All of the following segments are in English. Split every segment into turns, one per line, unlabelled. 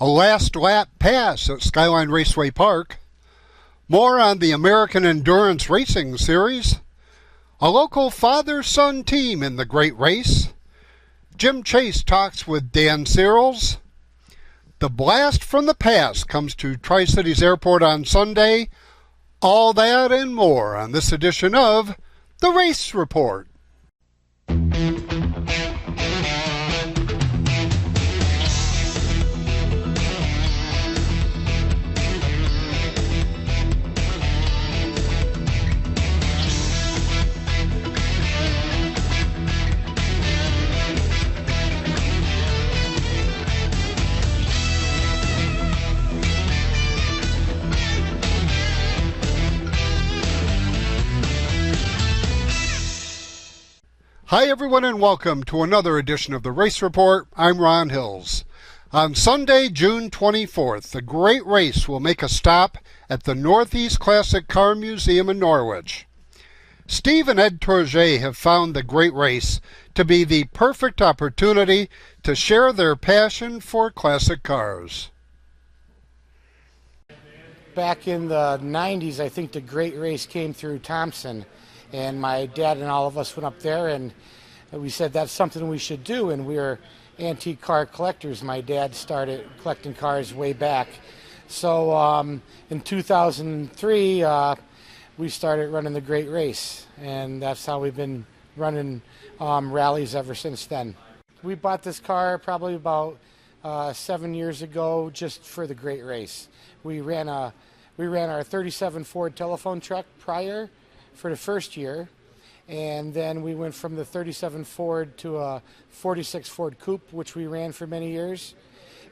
A last lap pass at Skyline Raceway Park, more on the American Endurance Racing Series, a local father-son team in the Great Race, Jim Chase talks with Dan Searles, the blast from the past comes to Tri-Cities Airport on Sunday, all that and more on this edition of The Race Report. Hi everyone and welcome to another edition of the Race Report. I'm Ron Hills. On Sunday, June 24th, the Great Race will make a stop at the Northeast Classic Car Museum in Norwich. Steve and Ed Tourget have found the Great Race to be the perfect opportunity to share their passion for classic cars.
Back in the 90s, I think the Great Race came through Thompson. And my dad and all of us went up there and we said that's something we should do. And we were antique car collectors. My dad started collecting cars way back. So in 2003, we started running the Great Race. And that's how we've been running rallies ever since then. We bought this car probably about 7 years ago just for the Great Race. We ran our 37 Ford telephone truck prior for the first year, and then we went from the 37 Ford to a 46 Ford Coupe, which we ran for many years,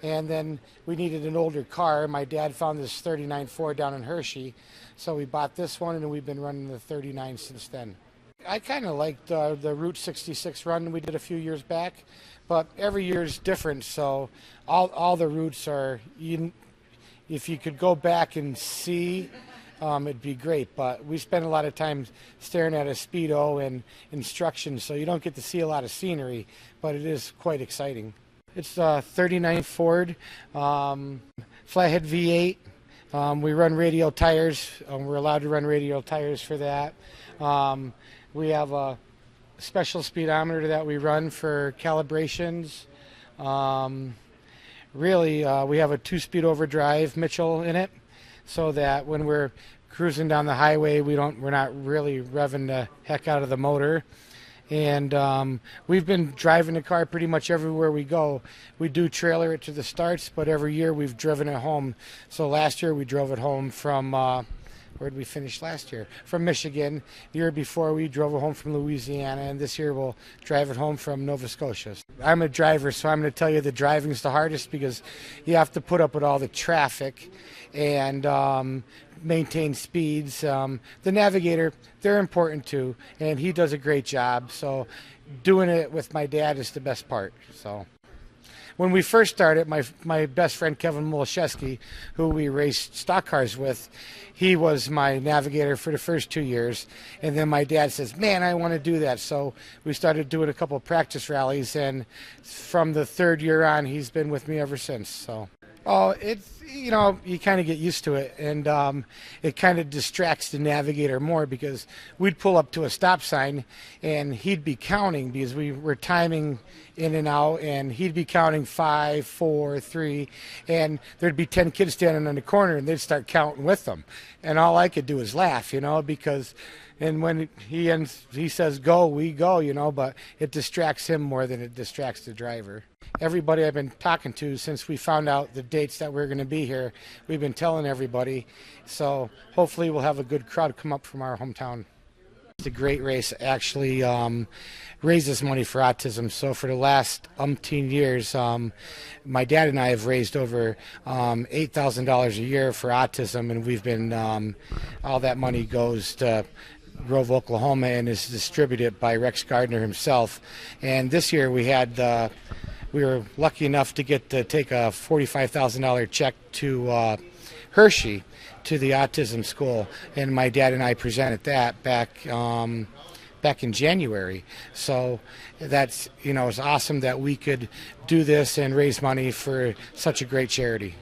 and then we needed an older car. My dad found this 39 Ford down in Hershey, so we bought this one, and we've been running the 39 since then. I kind of liked the Route 66 run we did a few years back, but every year is different, so all the routes are, if you could go back and see, it'd be great, but we spend a lot of time staring at a speedo and instructions, so you don't get to see a lot of scenery, but it is quite exciting. It's a 39 Ford, flathead V8. We run radial tires. We're allowed to run radial tires for that. We have a special speedometer that we run for calibrations. We have a 2-speed overdrive Mitchell in it, so that when we're cruising down the highway, we're not really revving the heck out of the motor. And we've been driving the car pretty much everywhere we go. We do trailer it to the starts, but every year we've driven it home. So last year we drove it home from, where did we finish last year? From Michigan. The year before we drove it home from Louisiana, and this year we'll drive it home from Nova Scotia. I'm a driver, so I'm going to tell you the driving's the hardest because you have to put up with all the traffic and maintain speeds. The navigator, they're important too, and he does a great job. So doing it with my dad is the best part. So when we first started, my best friend Kevin Molashevsky, who we raced stock cars with, he was my navigator for the first 2 years. And then my dad says, man, I want to do that. So we started doing a couple of practice rallies, and from the third year on, he's been with me ever since. So, it's, you kind of get used to it, and it kind of distracts the navigator more because we'd pull up to a stop sign and he'd be counting because we were timing in and out, and he'd be counting 5, 4, 3, and there'd be 10 kids standing in the corner and they'd start counting with them. And all I could do is laugh, because and when he says go, we go, but it distracts him more than it distracts the driver. Everybody I've been talking to since we found out the dates that we're going to be here, we've been telling everybody. So hopefully we'll have a good crowd come up from our hometown. The Great Race actually raises money for autism. So for the last umpteen years, my dad and I have raised over $8,000 a year for autism, and we've been all that money goes to Grove, Oklahoma, and is distributed by Rex Gardner himself. And this year we were lucky enough to get to take a $45,000 check to Hershey, to the autism school, and my dad and I presented that back back in January. So that's, it's awesome that we could do this and raise money for such a great charity.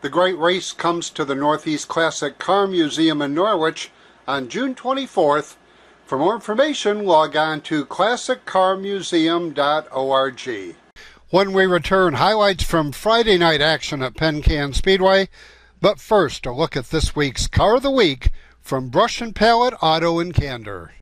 The great race comes to the Northeast Classic Car Museum in Norwich on June 24th. For more information, log on to classiccarmuseum.org. When we return, highlights from Friday night action at Penn Can Speedway. But first, a look at this week's Car of the Week from Brush and Pallet Auto and Candor.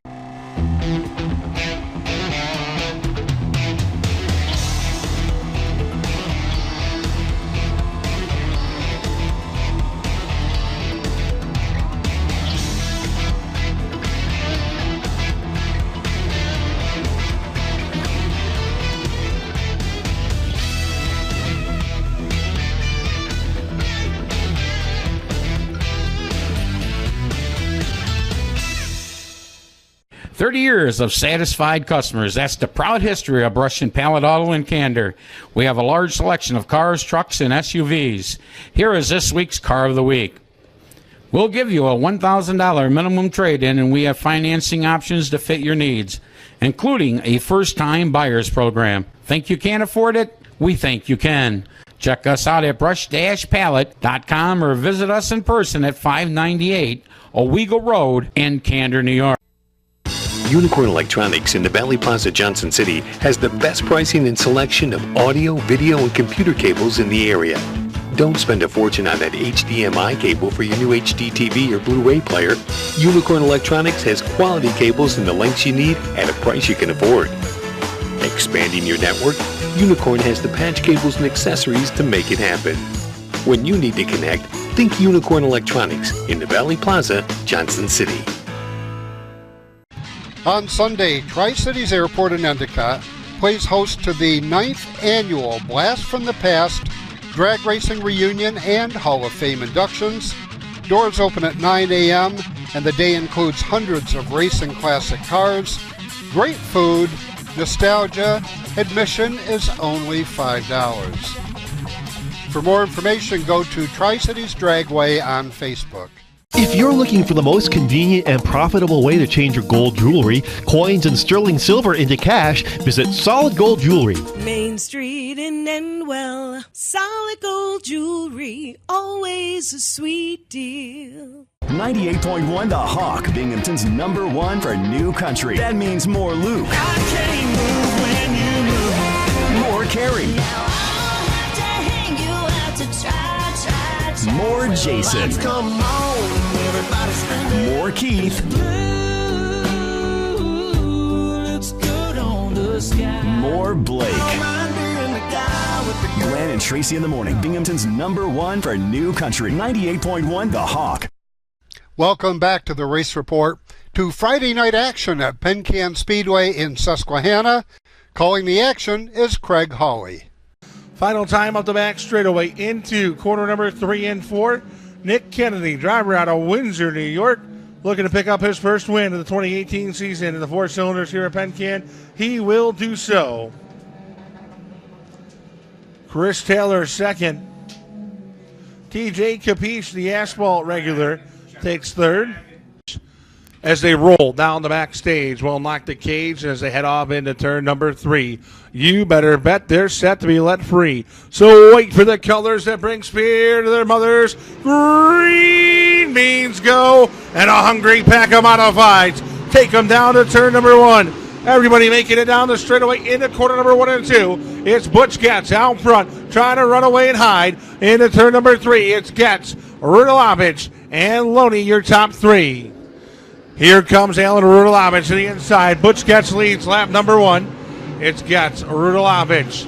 "30 years of satisfied customers. That's the proud history of Brush and Pallet Auto and Candor. We have a large selection of cars, trucks, and SUVs. Here is this week's Car of the Week. We'll give you a $1,000 minimum trade-in, and we have financing options to fit your needs, including a first-time buyers program. Think you can't afford it? We think you can. Check us out at brush-pallet.com or visit us in person at 598 Owego Road in Candor, New York.
Unicorn Electronics in the Valley Plaza, Johnson City has the best pricing and selection of audio, video, and computer cables in the area. Don't spend a fortune on that HDMI cable for your new HD TV or Blu-ray player. Unicorn Electronics has quality cables in the lengths you need at a price you can afford. Expanding your network, Unicorn has the patch cables and accessories to make it happen. When you need to connect, think Unicorn Electronics in the Valley Plaza, Johnson City.
On Sunday, Tri-Cities Airport in Endicott plays host to the 9th annual Blast from the Past Drag Racing Reunion and Hall of Fame inductions. Doors open at 9 a.m. and the day includes hundreds of racing classic cars, great food, nostalgia. Admission is only $5. For more information, go to Tri-Cities Dragway on Facebook.
If you're looking for the most convenient and profitable way to change your gold jewelry, coins, and sterling silver into cash, visit Solid Gold Jewelry.
Main Street in Endwell, Solid Gold Jewelry, always a sweet deal.
98.1 The Hawk, Binghamton's #1 for new country. That means more Luke.
I can't move when you move.
More Carrie.
Now I'll have to hang you out to try.
More Jason.
Come on, everybody scream.
More Keith.
Blue looks good on the sky.
More Blake.
Don't mind being the guy with the
Glenn and Tracy in the morning, Binghamton's #1 for new country. 98.1 The Hawk.
Welcome back to the Race Report, to Friday night action at Penn Can Speedway in Susquehanna. Calling the action is Craig Hawley.
Final time up the back straightaway into corner number 3 and 4. Nick Kennedy, driver out of Windsor, New York, looking to pick up his first win of the 2018 season in the 4 cylinders here at Penn Can. He will do so. Chris Taylor second. TJ Capiche, the asphalt regular, takes third. As they roll down the backstage, will knock the cage as they head off into turn number 3. You better bet they're set to be let free. So wait for the colors that bring fear to their mothers. Green means go, and a hungry pack of modifieds take them down to turn number 1. Everybody making it down the straightaway into quarter number 1 and 2. It's Butch Getz out front, trying to run away and hide. Into turn number 3, it's Getz, Rudalovich, and Loney, your top 3. Here comes Alan Rudalovich to the inside. Butch Getz leads lap number 1. It's Getz, Rudalovich.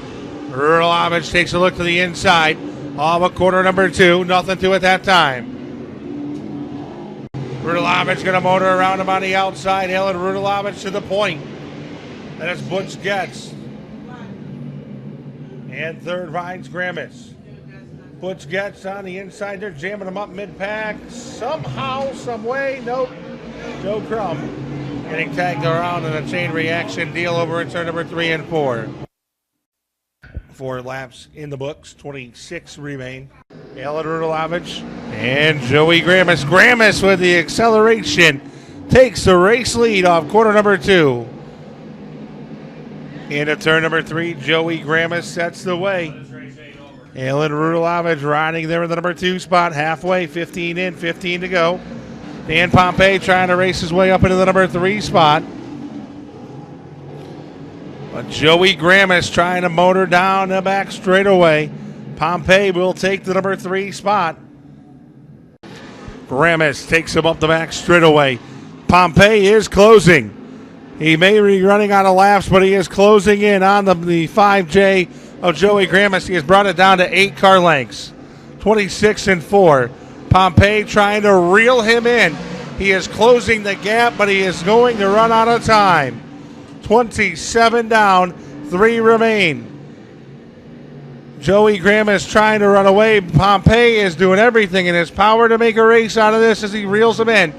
Rudalovich takes a look to the inside of a quarter number 2. Nothing to it that time. Rudalovich going to motor around him on the outside. Alan Rudalovich to the point. Then it's Butch Getz. And third rides Gramis. Butch Getz on the inside. They're jamming him up mid-pack. Somehow, some way, nope. Joe Crum getting tagged around in a chain reaction deal over in turn number 3 and 4. 4 laps in the books, 26 remain. Alan Rudalovich and Joey Gramis. Gramis with the acceleration takes the race lead off quarter number 2. Into turn number 3, Joey Gramis sets the way. Alan Rudalovich riding there in the number 2 spot, halfway, 15 in, 15 to go. Dan Pompey trying to race his way up into the number 3 spot. But Joey Gramis trying to motor down the back straightaway. Pompey will take the number 3 spot. Gramis takes him up the back straightaway. Pompey is closing. He may be running out of laps, but he is closing in on the 5J of Joey Gramis. He has brought it down to 8 car lengths, 26 and 4. Pompey trying to reel him in. He is closing the gap, but he is going to run out of time. 27 down, 3 remain. Joey Gramis trying to run away. Pompey is doing everything in his power to make a race out of this as he reels him in.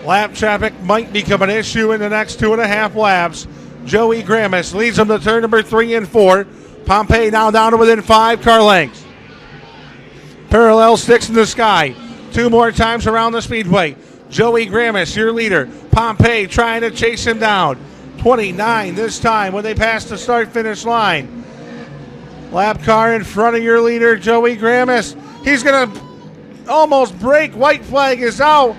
Lap traffic might become an issue in the next 2.5 laps. Joey Gramis leads him to turn number 3 and 4. Pompey now down to within 5 car lengths. Parallel sticks in the sky. 2 more times around the speedway. Joey Gramis, your leader. Pompey trying to chase him down. 29 this time when they pass the start-finish line. Lap car in front of your leader, Joey Gramis. He's going to almost break. White flag is out.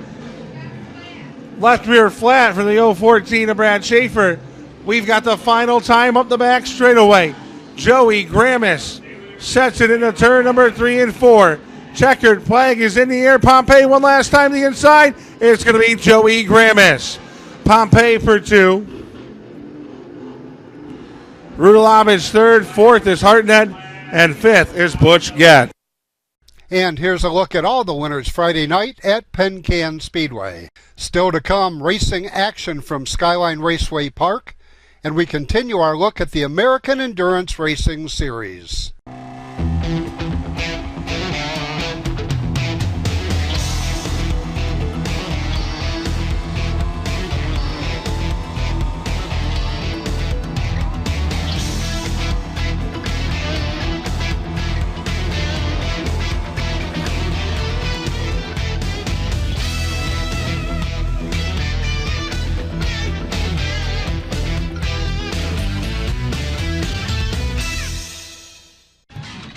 Left rear flat for the 014 of Brad Schaefer. We've got the final time up the back straightaway. Joey Gramis sets it into turn number 3 and 4. Checkered flag is in the air. Pompey one last time to the inside. It's going to be Joey Gramis. Pompey for 2. Rudalovich 3rd, 4th is Hartnett, and 5th is Butch Gett.
And here's a look at all the winners Friday night at Penn Can Speedway. Still to come, racing action from Skyline Raceway Park, and we continue our look at the American Endurance Racing Series.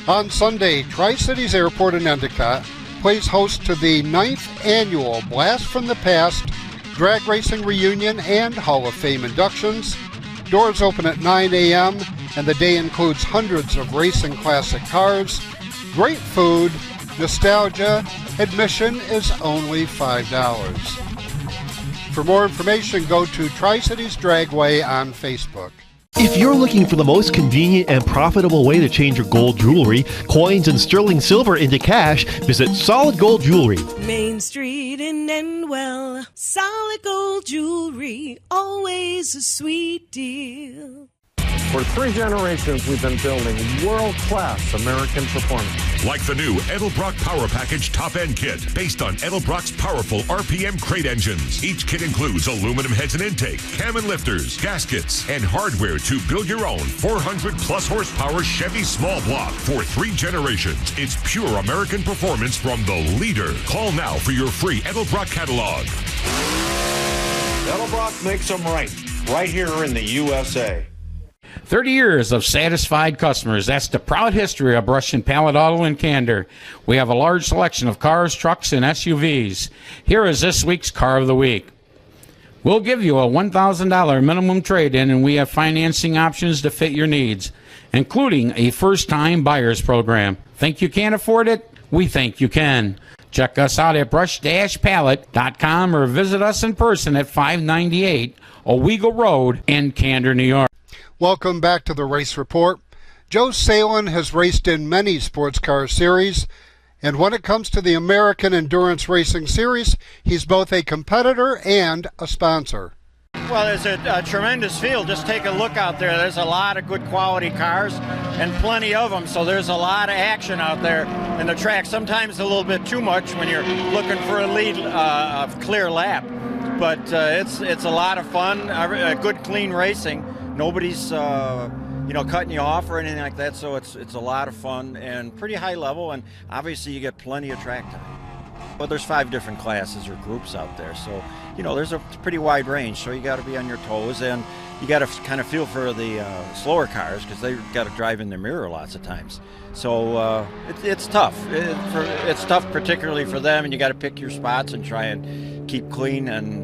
On Sunday, Tri-Cities Airport in Endicott plays host to the 9th annual Blast from the Past Drag Racing Reunion and Hall of Fame inductions. Doors open at 9 a.m. and the day includes hundreds of racing classic cars, great food, nostalgia. Admission is only $5. For more information, go to Tri-Cities Dragway on Facebook.
If you're looking for the most convenient and profitable way to change your gold jewelry, coins, and sterling silver into cash, visit Solid Gold Jewelry.
Main Street in Endwell, Solid Gold Jewelry, always a sweet deal.
For 3 generations, we've been building world-class American performance.
Like the new Edelbrock Power Package Top-End Kit, based on Edelbrock's powerful RPM crate engines. Each kit includes aluminum heads and intake, cam and lifters, gaskets, and hardware to build your own 400-plus horsepower Chevy small block. For 3 generations, it's pure American performance from the leader. Call now for your free Edelbrock catalog.
Edelbrock makes them right here in the USA.
30 years of satisfied customers. That's the proud history of Brush and Pallet Auto and Candor. We have a large selection of cars, trucks, and SUVs. Here is this week's Car of the Week. We'll give you a $1,000 minimum trade-in, and we have financing options to fit your needs, including a first-time buyers program. Think you can't afford it? We think you can. Check us out at brush-pallet.com or visit us in person at 598 Owego Road in Candor, New York.
Welcome back to the Race Report. Joe Salin has raced in many sports car series, and when it comes to the American Endurance Racing Series, he's both a competitor and a sponsor.
Well, it's a tremendous field. Just take a look out there. There's a lot of good quality cars and plenty of them, so there's a lot of action out there in the track. Sometimes a little bit too much when you're looking for a lead, clear lap. But it's a lot of fun, good, clean racing. Nobody's cutting you off or anything like that, so it's a lot of fun and pretty high level, and obviously you get plenty of track time. Well, there's 5 different classes or groups out there, so there's a pretty wide range. So you got to be on your toes, and you got to kind of feel for the slower cars because they got to drive in their mirror lots of times. So it's tough. It's tough, particularly for them, and you got to pick your spots and try and keep clean and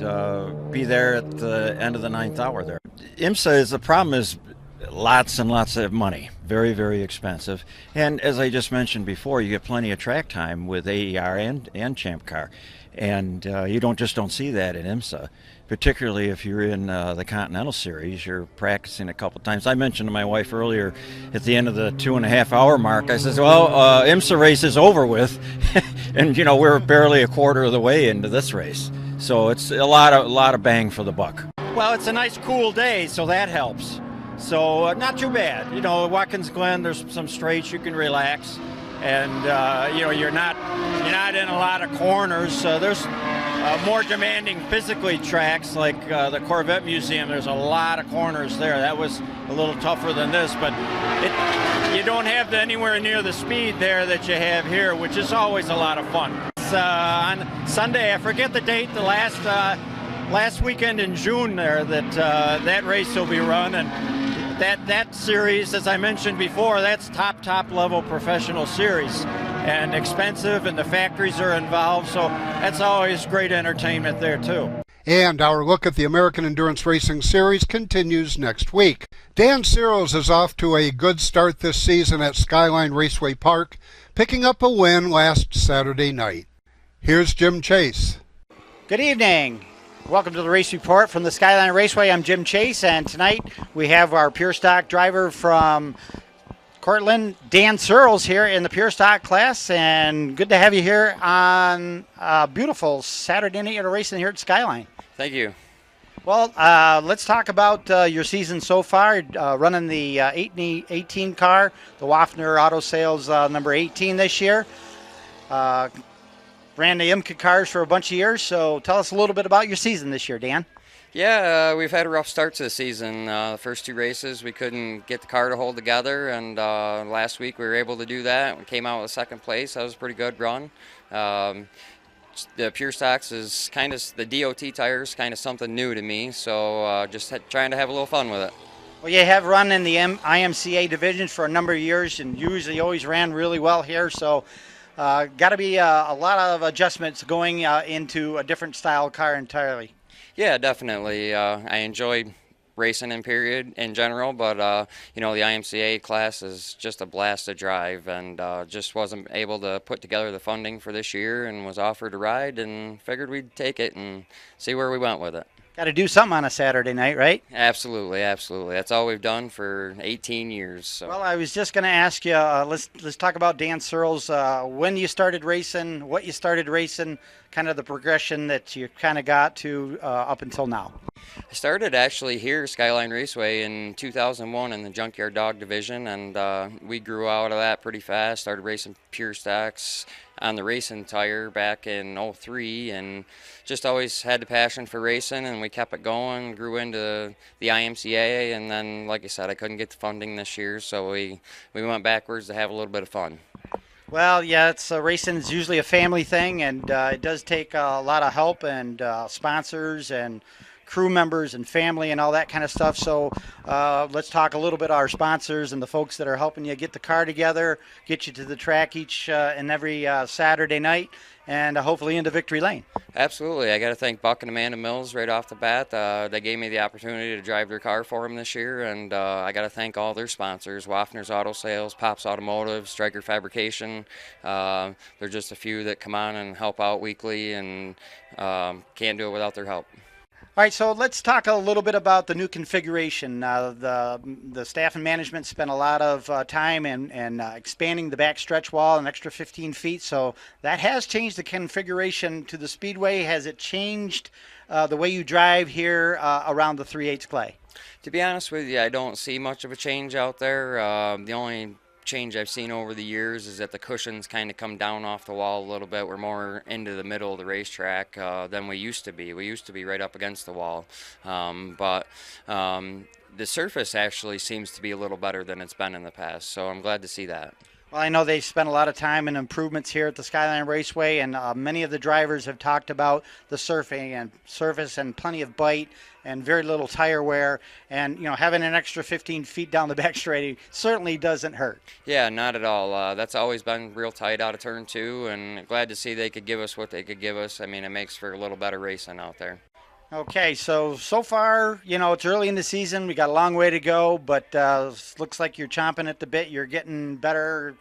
be there at the end of the 9th hour. There, IMSA the problem is lots and lots of money, very, very expensive. And as I just mentioned before, you get plenty of track time with AER and Champ Car, and you don't see that at IMSA. Particularly if you're in the Continental Series, you're practicing a couple times. I mentioned to my wife earlier at the end of the 2.5 hour mark, I says, well, IMSA race is over with, and we're barely a quarter of the way into this race. So it's a lot of bang for the buck. Well, it's a nice cool day, so that helps. So not too bad. Watkins Glen, there's some straights you can relax, and you're not in a lot of corners. There's more demanding physically tracks like the Corvette Museum. There's a lot of corners there. That was a little tougher than this, but you don't have anywhere near the speed there that you have here, which is always a lot of fun. It's, on Sunday, I forget the date, the last weekend in June there that race will be run, and that series, as I mentioned before, that's top level professional series and expensive, and the factories are involved, so that's always great entertainment there too.
And our look at the American Endurance Racing Series continues next week. Dan Searles is off to a good start this season at Skyline Raceway Park, picking up a win last Saturday night. Here's Jim Chase.
Good evening. Welcome to the Race Report from the Skyline Raceway. I'm Jim Chase, and tonight we have our Pure Stock driver from Cortland, Dan Searles, here in the Pure Stock class, and good to have you here on a beautiful Saturday night of racing here at Skyline.
Thank you.
Well, let's talk about your season so far, running the 18 car, the Waffner Auto Sales number 18 this year. Ran the IMCA cars for a bunch of years, so tell us a little bit about your season this year, Dan.
Yeah, we've had a rough start to the season. The first 2 races, we couldn't get the car to hold together, and last week we were able to do that. We came out with 2nd place. That was a pretty good run. The Pure Stocks is kind of, the DOT tires, kind of something new to me, so just trying to have a little fun with it.
Well, you have run in the IMCA division for a number of years, and usually always ran really well here, so got to be a lot of adjustments going into a different style car entirely.
Yeah, definitely. I enjoyed racing in general, but the IMCA class is just a blast to drive, and just wasn't able to put together the funding for this year, and was offered a ride and figured we'd take it and see where we went with it.
Got to do something on a Saturday night, right?
Absolutely, absolutely. That's all we've done for 18 years. So.
Well, I was just going to ask you, let's talk about Dan Searles, when you started racing, what you started racing, kind of the progression that you kind of got to up until now.
I started actually here, Skyline Raceway, in 2001 in the Junkyard Dog division, and we grew out of that pretty fast. Started racing Pure Stocks on the racing tire back in 03, and just always had the passion for racing, and we kept it going, grew into the IMCA, and then, like I said, I couldn't get the funding this year, so we went backwards to have a little bit of fun.
Well, yeah, racing is usually a family thing, and it does take a lot of help and sponsors and crew members and family and all that kind of stuff. So let's talk a little bit about our sponsors and the folks that are helping you get the car together, get you to the track each and every Saturday night, and hopefully into victory lane.
Absolutely. I got to thank Buck and Amanda Mills right off the bat. They gave me the opportunity to drive their car for them this year, and I got to thank all their sponsors, Waffner's Auto Sales, Pops Automotive, Stryker Fabrication. They're just a few that come on and help out weekly, and can't do it without their help.
All right, so let's talk a little bit about the new configuration. The staff and management spent a lot of time and expanding the back stretch wall an extra 15 feet, so that has changed the configuration to the Speedway. Has it changed the way you drive here around the 3/8 clay?
To be honest with you, I don't see much of a change out there. The only change I've seen over the years is that the cushions kind of come down off the wall a little bit. We're more into the middle of the racetrack than we used to be. We used to be right up against the wall, but the surface actually seems to be a little better than it's been in the past, so I'm glad to see that.
Well, I know they spent a lot of time and improvements here at the Skyline Raceway, and many of the drivers have talked about the surfing and surface and plenty of bite and very little tire wear. And, having an extra 15 feet down the back straight certainly doesn't hurt.
Yeah, not at all. That's always been real tight out of turn 2, and glad to see they could give us what they could give us. I mean, it makes for a little better racing out there.
Okay, so far, it's early in the season. We got a long way to go, but looks like you're chomping at the bit. You're getting better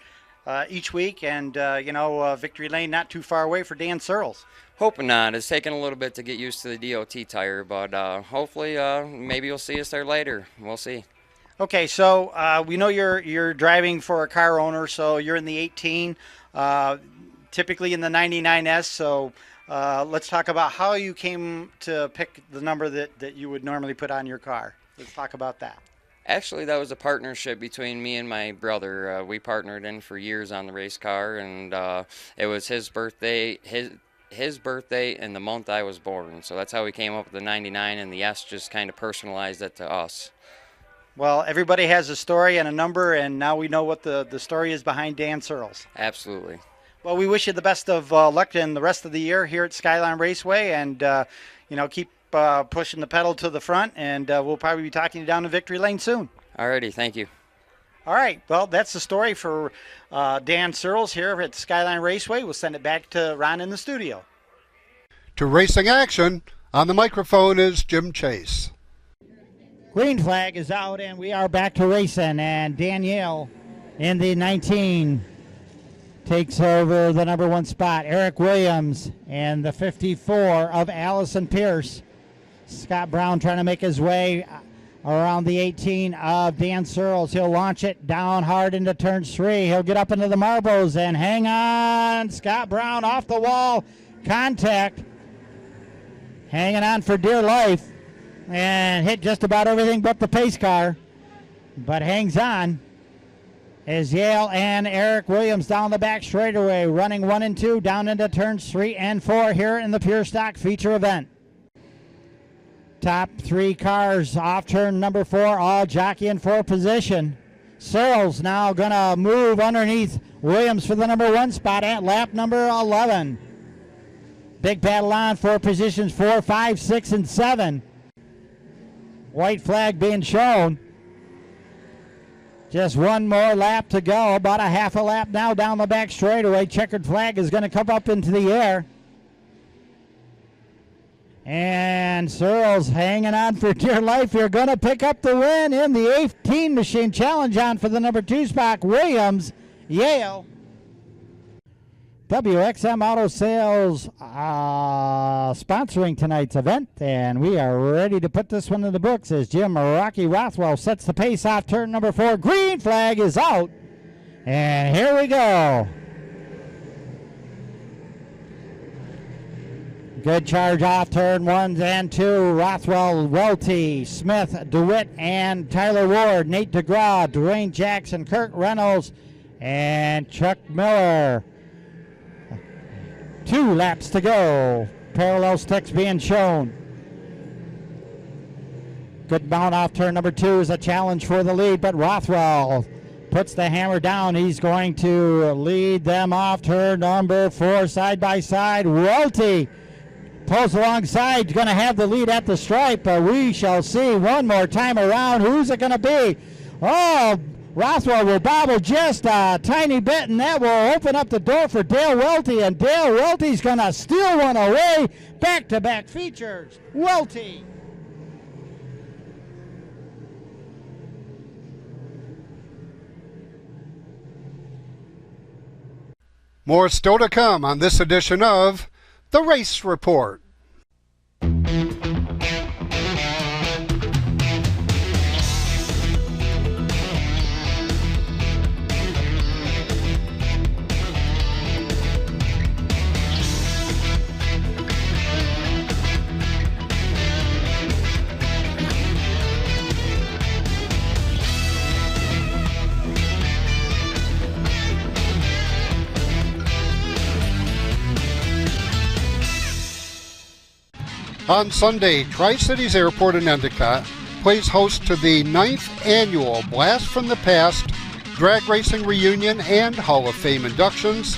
each week, and, Victory Lane not too far away for Dan Searles.
Hoping not. It's taken a little bit to get used to the DOT tire, but hopefully maybe you'll see us there later. We'll see.
Okay, so we know you're driving for a car owner, so you're in the 18, typically in the 99S, so let's talk about how you came to pick the number that you would normally put on your car. Let's talk about that.
Actually, that was a partnership between me and my brother. We partnered in for years on the race car, and it was his birthday, his birthday and the month I was born. So that's how we came up with the 99, and the S just kind of personalized it to us.
Well, everybody has a story and a number, and now we know what the story is behind Dan Searles.
Absolutely.
Well, we wish you the best of luck in the rest of the year here at Skyline Raceway, and keep pushing the pedal to the front, and we'll probably be talking to you down in Victory Lane soon.
Alrighty, thank you.
All right, well, that's the story for Dan Searles here at Skyline Raceway. We'll send it back to Ron in the studio.
To racing action, on the microphone is Jim Chase.
Green flag is out, and we are back to racing, and Danielle in the 19 takes over the number 1 spot. Eric Williams and the 54 of Allison Pierce. Scott Brown trying to make his way around the 18 of Dan Searles. He'll launch it down hard into turn 3. He'll get up into the marbles and hang on. Scott Brown off the wall. Contact. Hanging on for dear life. And hit just about everything but the pace car. But hangs on. As Yale and Eric Williams down the back straightaway, running 1 and 2 down into turns 3 and 4 here in the Pure Stock feature event. Top 3 cars off turn number 4, all jockeying for position. Searles now going to move underneath Williams for the number 1 spot at lap number 11. Big battle on for positions 4, 5, 6, and 7. White flag being shown. Just one more lap to go, about a half a lap now down the back straightaway. Checkered flag is going to come up into the air. And Searles hanging on for dear life. You're going to pick up the win in the 18 machine. Challenge on for the number 2 spot, Williams, Yale. WXM Auto Sales sponsoring tonight's event, and we are ready to put this one in the books as Jim Rocky Rothwell sets the pace off turn number 4. Green flag is out, and here we go. Good charge off turn 1 and 2. Rothwell, Welty, Smith, DeWitt, and Tyler Ward, Nate DeGraw, Dwayne Jackson, Kurt Reynolds, and Chuck Miller. 2 laps to go. Parallel sticks being shown. Good mount off turn number 2 is a challenge for the lead, but Rothwell puts the hammer down. He's going to lead them off turn number 4 side by side. Welty pulls alongside, going to have the lead at the stripe, but we shall see one more time around. Who's it going to be? Oh, Rothwell will bobble just a tiny bit, and that will open up the door for Dale Welty, and Dale Welty's going to steal one away. Back-to-back features. Welty.
More still to come on this edition of The Race Report. On Sunday, Tri-Cities Airport in Endicott plays host to the 9th annual Blast from the Past drag racing reunion and Hall of Fame inductions.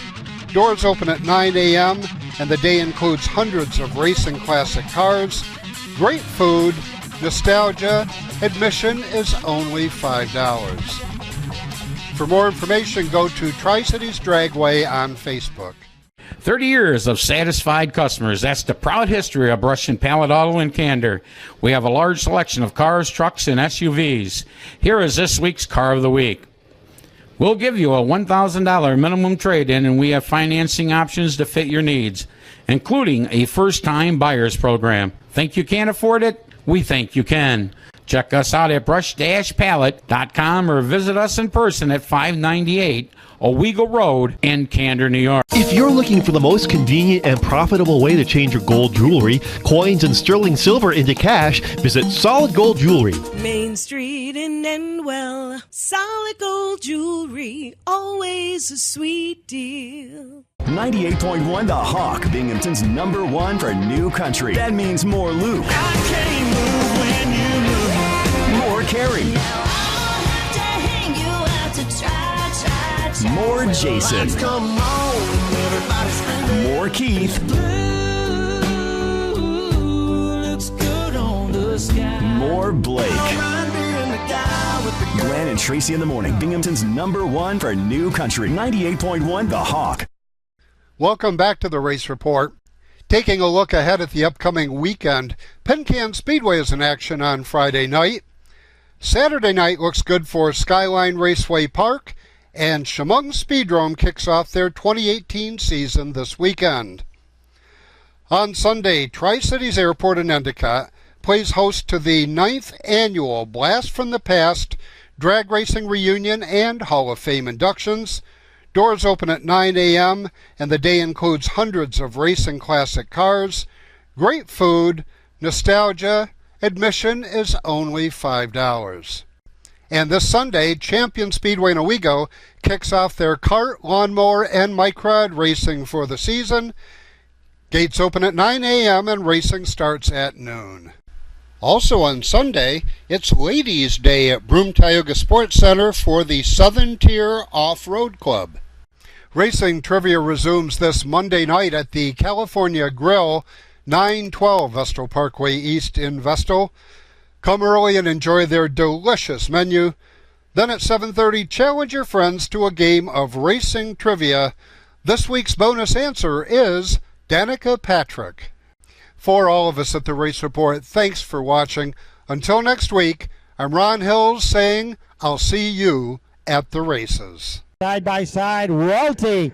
Doors open at 9 a.m. and the day includes hundreds of racing classic cars, great food, nostalgia. Admission is only $5. For more information, go to Tri-Cities Dragway on Facebook.
30 years of satisfied customers. That's the proud history of Brush and Pallet Auto in Candor. We have a large selection of cars, trucks, and SUVs. Here is this week's Car of the Week. We'll give you a $1,000 minimum trade-in, and we have financing options to fit your needs, including a first-time buyers program. Think you can't afford it? We think you can. Check us out at brush-pallet.com or visit us in person at 598 Owego Road in Candor, New York.
If you're looking for the most convenient and profitable way to change your gold jewelry, coins, and sterling silver into cash, visit Solid Gold Jewelry.
Main Street in Endwell, Solid Gold Jewelry, always a sweet deal.
98.1 The Hawk, Binghamton's #1 for new country. That means more Luke. I can't move when you move. More Carrie. More Jason.
Come on, everybody scream.
More Keith.
Blue looks good on the sky.
More Blake.
Run being the guy with the
Glenn and Tracy in the morning, Binghamton's #1 for new country. 98.1 The Hawk.
Welcome back to the Race Report. Taking a look ahead at the upcoming weekend, Penn-Can Speedway is in action on Friday night. Saturday night looks good for Skyline Raceway Park, and Chemung Speedrome kicks off their 2018 season this weekend. On Sunday, Tri-Cities Airport in Endicott plays host to the 9th annual Blast from the Past Drag Racing Reunion and Hall of Fame inductions. Doors open at 9 a.m. and the day includes hundreds of racing classic cars, great food, nostalgia. Admission is only $5. And this Sunday, Champion Speedway in Owego kicks off their kart, lawnmower, and microd racing for the season. Gates open at 9 a.m. and racing starts at noon. Also on Sunday, it's Ladies' Day at Broome Tioga Sports Center for the Southern Tier Off-Road Club. Racing trivia resumes this Monday night at the California Grill, 912 Vestal Parkway East in Vestal. Come early and enjoy their delicious menu. Then at 7:30, challenge your friends to a game of racing trivia. This week's bonus answer is Danica Patrick. For all of us at the Race Report, thanks for watching. Until next week, I'm Ron Hills saying I'll see you at the races.
Side by side, Welty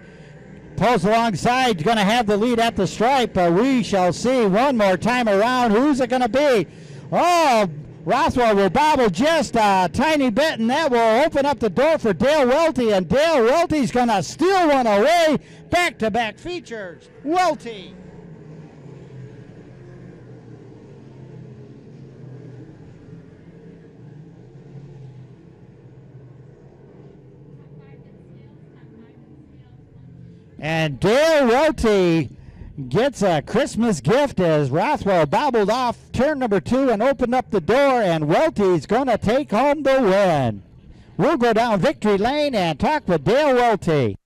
pulls alongside, going to have the lead at the stripe, but we shall see one more time around. Who's it going to be? Oh, Rothwell will bobble just a tiny bit, and that will open up the door for Dale Welty, and Dale Welty's going to steal one away. Back-to-back features, Welty. And Dale Welty gets a Christmas gift as Rothwell bobbled off turn number 2 and opened up the door, and Welty's going to take home the win. We'll go down victory lane and talk with Dale Welty.